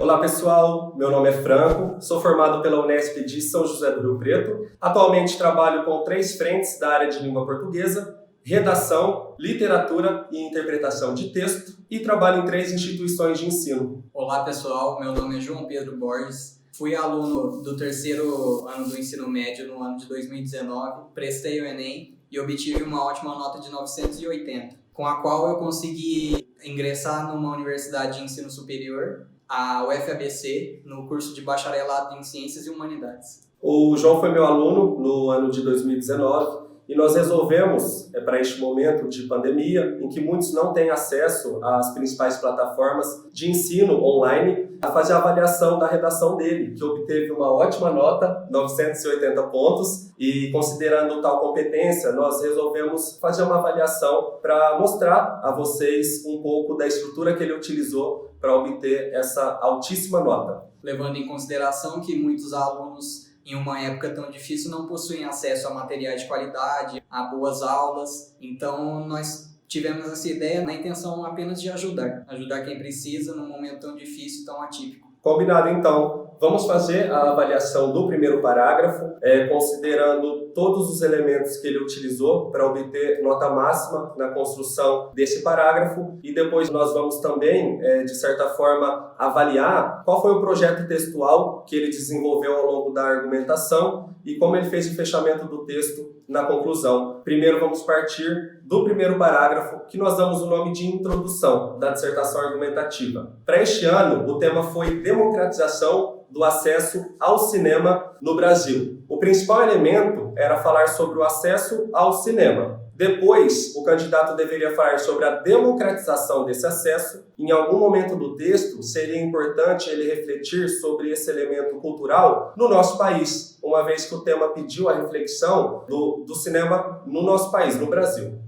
Olá pessoal, meu nome é Franco, sou formado pela Unesp de São José do Rio Preto. Atualmente trabalho com 3 frentes da área de língua portuguesa, redação, literatura e interpretação de texto e trabalho em 3 instituições de ensino. Olá pessoal, meu nome é João Pedro Borges, fui aluno do 3º ano do ensino médio no ano de 2019, prestei o Enem e obtive uma ótima nota de 980, com a qual eu consegui ingressar numa universidade de ensino superior, a UFABC, no curso de Bacharelado em Ciências e Humanidades. O João foi meu aluno no ano de 2019 e nós resolvemos, para este momento de pandemia, em que muitos não têm acesso às principais plataformas de ensino online, a fazer a avaliação da redação dele, que obteve uma ótima nota, 980 pontos, e considerando tal competência, nós resolvemos fazer uma avaliação para mostrar a vocês um pouco da estrutura que ele utilizou para obter essa altíssima nota. Levando em consideração que muitos alunos em uma época tão difícil não possuem acesso a materiais de qualidade, a boas aulas, então nós tivemos essa ideia na intenção apenas de ajudar quem precisa num momento tão difícil, tão atípico. Combinado então, vamos fazer a avaliação do primeiro parágrafo, considerando todos os elementos que ele utilizou para obter nota máxima na construção desse parágrafo e depois nós vamos também, de certa forma, avaliar qual foi o projeto textual que ele desenvolveu ao longo da argumentação e como ele fez o fechamento do texto na conclusão. Primeiro vamos partir do primeiro parágrafo, que nós damos o nome de introdução da dissertação argumentativa. Para este ano, o tema foi democratização do acesso ao cinema no Brasil. O principal elemento era falar sobre o acesso ao cinema. Depois, o candidato deveria falar sobre a democratização desse acesso. Em algum momento do texto, seria importante ele refletir sobre esse elemento cultural no nosso país, uma vez que o tema pediu a reflexão do cinema no nosso país, no Brasil.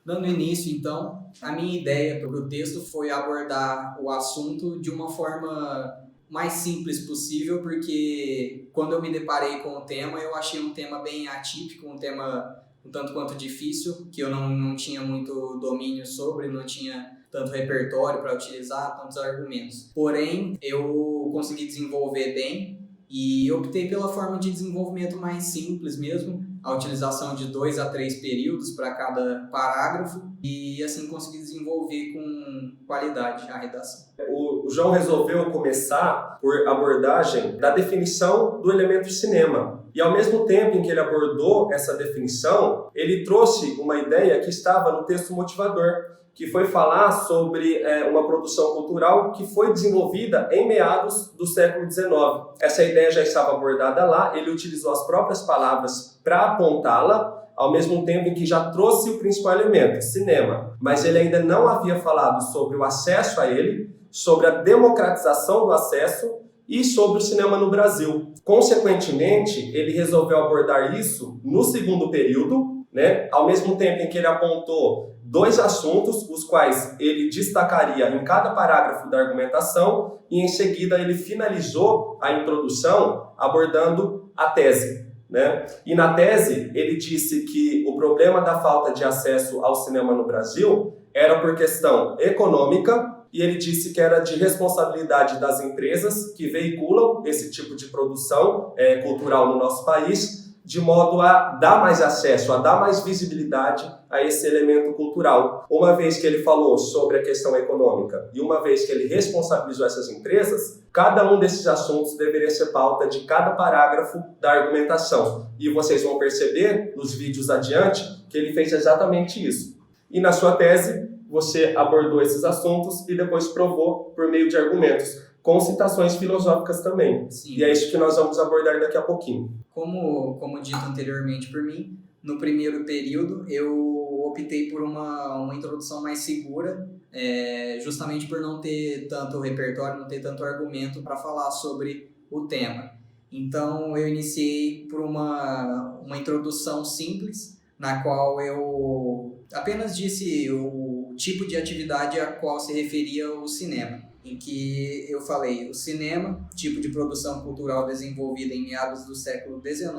Dando início, então, a minha ideia para o texto foi abordar o assunto de uma forma mais simples possível, porque quando eu me deparei com o tema, eu achei um tema bem atípico, um tema um tanto quanto difícil, que eu não tinha muito domínio sobre, não tinha tanto repertório para utilizar, tantos argumentos. Porém, eu consegui desenvolver bem e optei pela forma de desenvolvimento mais simples mesmo, a utilização de 2 a 3 períodos para cada parágrafo e assim consegui desenvolver com qualidade a redação. O João resolveu começar por abordagem da definição do elemento cinema. E ao mesmo tempo em que ele abordou essa definição, ele trouxe uma ideia que estava no texto motivador, que foi falar sobre uma produção cultural que foi desenvolvida em meados do século XIX. Essa ideia já estava abordada lá, ele utilizou as próprias palavras para apontá-la, ao mesmo tempo em que já trouxe o principal elemento, cinema. Mas ele ainda não havia falado sobre o acesso a ele, sobre a democratização do acesso e sobre o cinema no Brasil. Consequentemente, ele resolveu abordar isso no segundo período, ao mesmo tempo em que ele apontou 2 assuntos, os quais ele destacaria em cada parágrafo da argumentação, e em seguida ele finalizou a introdução abordando a tese. E na tese ele disse que o problema da falta de acesso ao cinema no Brasil era por questão econômica, e ele disse que era de responsabilidade das empresas que veiculam esse tipo de produção cultural no nosso país, de modo a dar mais acesso, a dar mais visibilidade a esse elemento cultural. Uma vez que ele falou sobre a questão econômica e uma vez que ele responsabilizou essas empresas, cada um desses assuntos deveria ser pauta de cada parágrafo da argumentação. E vocês vão perceber nos vídeos adiante que ele fez exatamente isso. E na sua tese, você abordou esses assuntos e depois provou por meio de argumentos, com citações filosóficas também. Sim. E é isso que nós vamos abordar daqui a pouquinho. Como dito anteriormente por mim, no primeiro período eu optei por uma introdução mais segura, justamente por não ter tanto repertório, não ter tanto argumento para falar sobre o tema. Então eu iniciei por uma introdução simples, na qual eu apenas disse o tipo de atividade a qual se referia o cinema, em que eu falei: o cinema, tipo de produção cultural desenvolvida em meados do século XIX,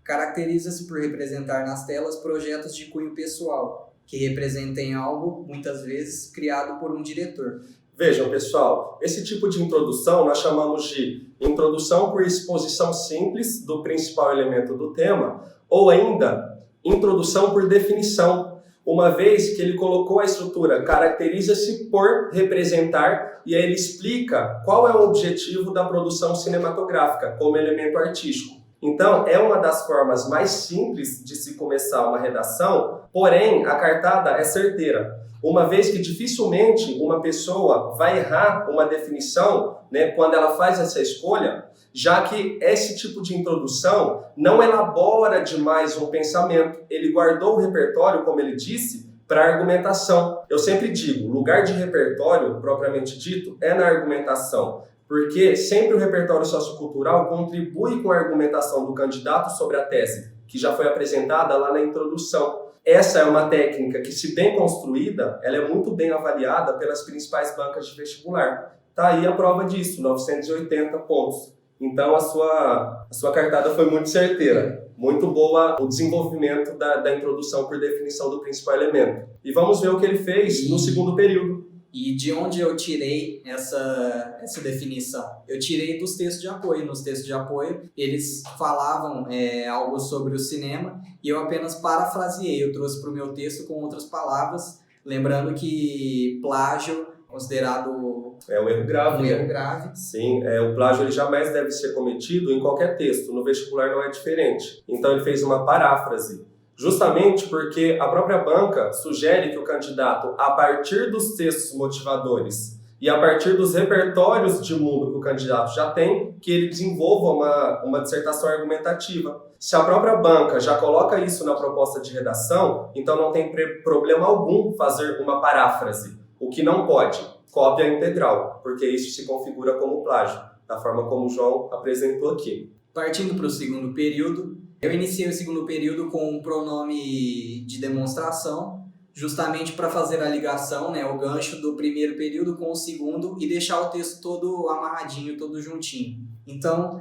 caracteriza-se por representar nas telas projetos de cunho pessoal, que representem algo, muitas vezes, criado por um diretor. Vejam, pessoal, esse tipo de introdução nós chamamos de introdução por exposição simples do principal elemento do tema, ou ainda introdução por definição, uma vez que ele colocou a estrutura caracteriza-se por representar, e aí ele explica qual é o objetivo da produção cinematográfica como elemento artístico. Então, é uma das formas mais simples de se começar uma redação, porém, a cartada é certeira, uma vez que dificilmente uma pessoa vai errar uma definição, né, quando ela faz essa escolha, já que esse tipo de introdução não elabora demais um pensamento, ele guardou o repertório, como ele disse, para argumentação. Eu sempre digo, lugar de repertório, propriamente dito, é na argumentação, porque sempre o repertório sociocultural contribui com a argumentação do candidato sobre a tese, que já foi apresentada lá na introdução. Essa é uma técnica que, se bem construída, ela é muito bem avaliada pelas principais bancas de vestibular. Tá aí a prova disso, 980 pontos. Então a sua cartada foi muito certeira. Muito boa o desenvolvimento da introdução por definição do principal elemento. E vamos ver o que ele fez no segundo período. E de onde eu tirei essa definição? Eu tirei dos textos de apoio. Nos textos de apoio, eles falavam algo sobre o cinema e eu apenas parafraseei. Eu trouxe para o meu texto com outras palavras, lembrando que plágio é considerado é um erro grave. Um erro grave. Sim, o plágio ele jamais deve ser cometido em qualquer texto. No vestibular não é diferente. Então ele fez uma paráfrase. Justamente porque a própria banca sugere que o candidato, a partir dos textos motivadores e a partir dos repertórios de mundo que o candidato já tem, que ele desenvolva uma dissertação argumentativa. Se a própria banca já coloca isso na proposta de redação, então não tem problema algum fazer uma paráfrase. O que não pode, cópia integral, porque isso se configura como plágio, da forma como o João apresentou aqui. Partindo para o segundo período, eu iniciei o segundo período com um pronome de demonstração, justamente para fazer a ligação, o gancho do primeiro período com o segundo e deixar o texto todo amarradinho, todo juntinho. Então,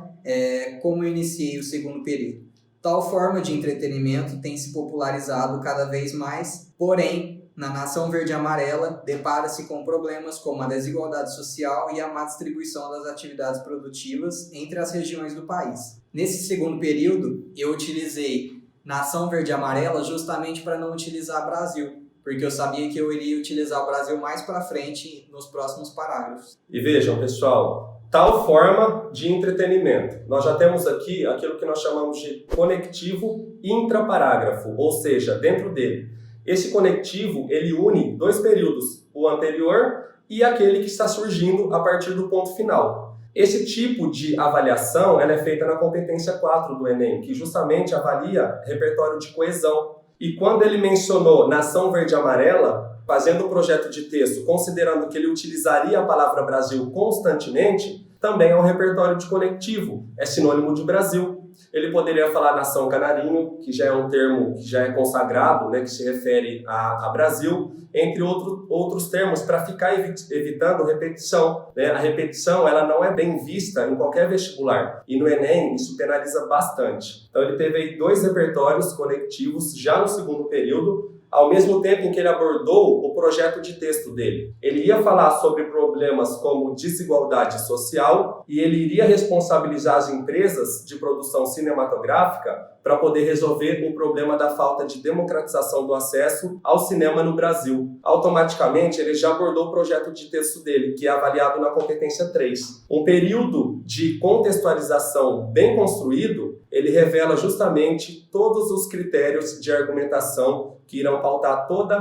como eu iniciei o segundo período? Tal forma de entretenimento tem se popularizado cada vez mais, porém, na nação verde e amarela, depara-se com problemas como a desigualdade social e a má distribuição das atividades produtivas entre as regiões do país. Nesse segundo período, eu utilizei nação verde e amarela justamente para não utilizar Brasil, porque eu sabia que eu iria utilizar o Brasil mais para frente nos próximos parágrafos. E vejam, pessoal, tal forma de entretenimento. Nós já temos aqui aquilo que nós chamamos de conectivo intraparágrafo, ou seja, dentro dele. Esse conectivo, ele une dois períodos, o anterior e aquele que está surgindo a partir do ponto final. Esse tipo de avaliação ela é feita na competência 4 do Enem, que justamente avalia repertório de coesão. E quando ele mencionou nação verde e amarela, fazendo o projeto de texto, considerando que ele utilizaria a palavra Brasil constantemente, também é um repertório de conectivo, é sinônimo de Brasil. Ele poderia falar nação canarinho, que já é um termo que já é consagrado, que se refere a Brasil, entre outros termos, para ficar evitando repetição. A repetição ela não é bem vista em qualquer vestibular, e no Enem isso penaliza bastante. Então ele teve aí 2 repertórios conectivos já no segundo período, ao mesmo tempo em que ele abordou o projeto de texto dele. Ele ia falar sobre problemas como desigualdade social e ele iria responsabilizar as empresas de produção cinematográfica para poder resolver o problema da falta de democratização do acesso ao cinema no Brasil. Automaticamente, ele já abordou o projeto de texto dele, que é avaliado na competência 3. Um período de contextualização bem construído, ele revela justamente todos os critérios de argumentação que irão pautar todo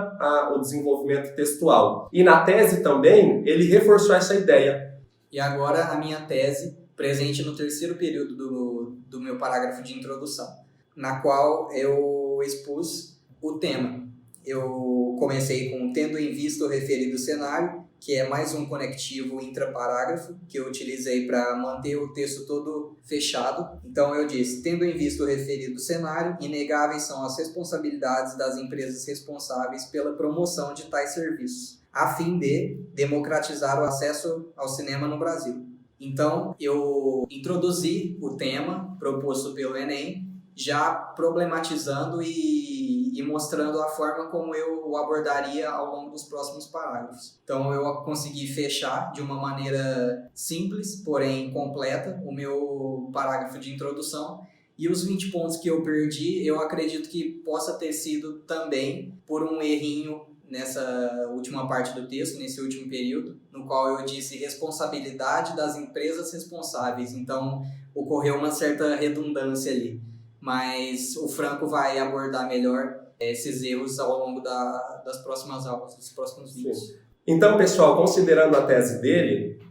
o desenvolvimento textual. E na tese também, ele reforçou essa ideia. E agora a minha tese, presente no terceiro período do meu parágrafo de introdução, na qual eu expus o tema. Eu comecei com tendo em vista o referido cenário, que é mais um conectivo intraparágrafo, que eu utilizei para manter o texto todo fechado. Então eu disse, tendo em vista o referido cenário, inegáveis são as responsabilidades das empresas responsáveis pela promoção de tais serviços, a fim de democratizar o acesso ao cinema no Brasil. Então eu introduzi o tema proposto pelo Enem, já problematizando e e mostrando a forma como eu o abordaria ao longo dos próximos parágrafos. Então eu consegui fechar de uma maneira simples, porém completa, o meu parágrafo de introdução. E os 20 pontos que eu perdi, eu acredito que possa ter sido também por um errinho nessa última parte do texto, nesse último período, no qual eu disse responsabilidade das empresas responsáveis. Então, ocorreu uma certa redundância ali. Mas o Franco vai abordar melhor esses erros ao longo das próximas aulas, dos próximos vídeos. Sim. Então, pessoal, considerando a tese dele,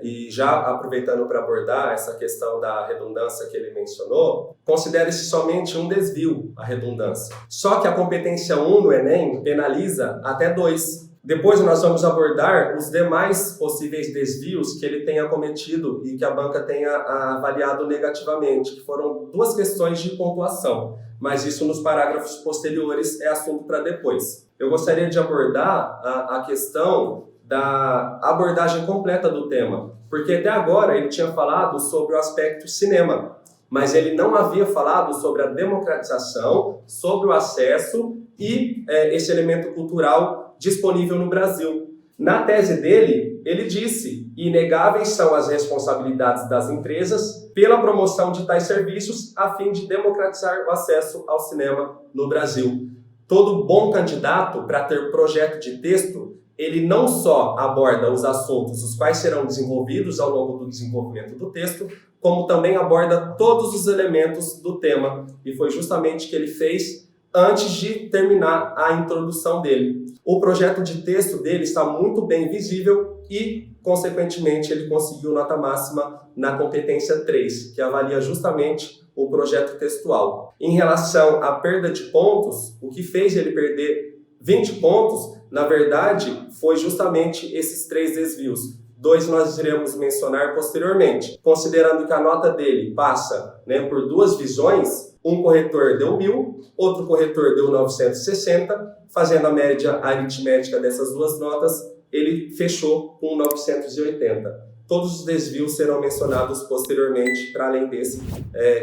e já aproveitando para abordar essa questão da redundância que ele mencionou, considere-se somente um desvio a redundância. Só que a competência 1 no Enem penaliza até 2. Depois nós vamos abordar os demais possíveis desvios que ele tenha cometido e que a banca tenha avaliado negativamente, que foram 2 questões de pontuação, mas isso nos parágrafos posteriores é assunto para depois. Eu gostaria de abordar a questão da abordagem completa do tema, porque até agora ele tinha falado sobre o aspecto cinema, mas ele não havia falado sobre a democratização, sobre o acesso e esse elemento cultural disponível no Brasil. Na tese dele, ele disse: inegáveis são as responsabilidades das empresas pela promoção de tais serviços a fim de democratizar o acesso ao cinema no Brasil. Todo bom candidato para ter projeto de texto, ele não só aborda os assuntos os quais serão desenvolvidos ao longo do desenvolvimento do texto, como também aborda todos os elementos do tema. E foi justamente o que ele fez antes de terminar a introdução dele. O projeto de texto dele está muito bem visível e, consequentemente, ele conseguiu nota máxima na competência 3, que avalia justamente o projeto textual. Em relação à perda de pontos, o que fez ele perder 20 pontos, na verdade, foi justamente esses 3 desvios. 2 nós iremos mencionar posteriormente. Considerando que a nota dele passa por 2 visões, um corretor deu 1000, outro corretor deu 960, fazendo a média aritmética dessas 2 notas, ele fechou com 980. Todos os desvios serão mencionados posteriormente, para além desse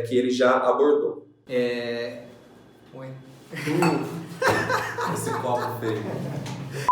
que ele já abordou. Oi. Esse copo feio.